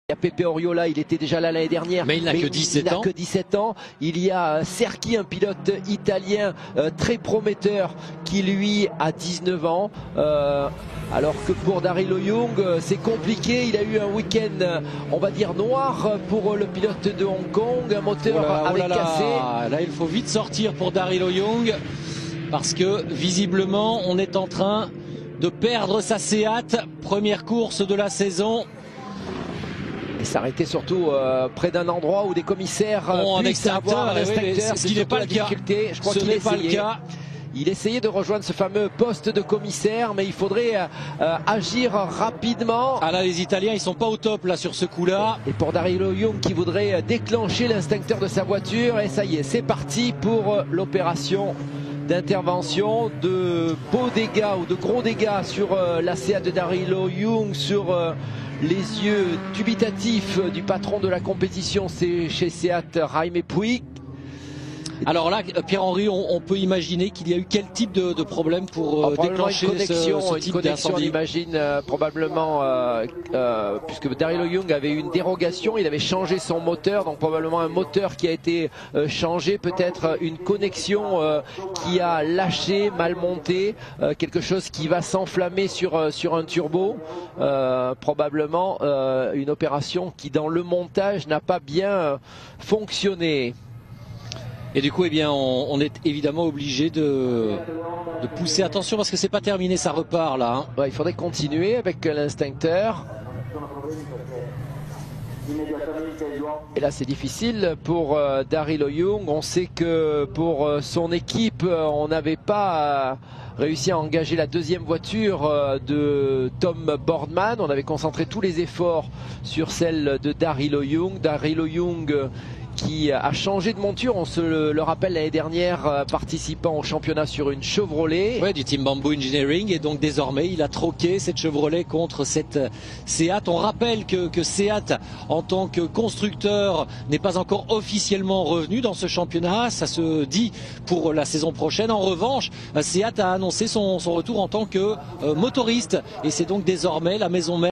Il y a Pepe Oriola, il était déjà là l'année dernière. Mais il n'a que 17 ans. Il n'a que 17 ans. Il y a Serki, un pilote italien très prometteur qui lui a 19 ans. Alors que pour Daryl Young, c'est compliqué. Il a eu un week-end, on va dire, noir pour le pilote de Hong Kong. Un moteur avait cassé. Là, il faut vite sortir pour Daryl Young parce que visiblement, on est en train de perdre sa Seat. Première course de la saison. Et s'arrêter surtout près d'un endroit où des commissaires puissent avoir un instincteur. Ce qui n'est pas le cas. Je crois qu'il n'est pas le cas. Il essayait de rejoindre ce fameux poste de commissaire, mais il faudrait agir rapidement. Ah là, les Italiens, ils sont pas au top là sur ce coup-là. Et pour Daryl Young qui voudrait déclencher l'instincteur de sa voiture, et ça y est, c'est parti pour l'opération d'intervention. De beaux dégâts ou de gros dégâts sur la Seat de Daryl Young, sur les yeux dubitatifs du patron de la compétition, c'est chez Seat, Jaime Puig. Alors là, Pierre-Henri, on peut imaginer qu'il y a eu quel type de problème pour déclencher ce type d'incendie. On imagine probablement, puisque Daryl Young avait eu une dérogation, il avait changé son moteur, donc probablement un moteur qui a été changé, peut-être une connexion qui a lâché, mal monté, quelque chose qui va s'enflammer sur un turbo, probablement une opération qui dans le montage n'a pas bien fonctionné. Et du coup, eh bien, on est évidemment obligé de pousser. Attention parce que c'est pas terminé, ça repart là. Hein. Ouais, il faudrait continuer avec l'instincteur. Et là, c'est difficile pour Daryl Young. On sait que pour son équipe, on n'avait pas réussi à engager la deuxième voiture de Tom Boardman. On avait concentré tous les efforts sur celle de Daryl Young. Daryl Young qui a changé de monture, on se le rappelle l'année dernière, participant au championnat sur une Chevrolet. Ouais, du Team Bamboo Engineering, et donc désormais il a troqué cette Chevrolet contre cette Seat. On rappelle que Seat en tant que constructeur n'est pas encore officiellement revenu dans ce championnat, ça se dit pour la saison prochaine. En revanche, Seat a annoncé son retour en tant que motoriste, et c'est donc désormais la maison mère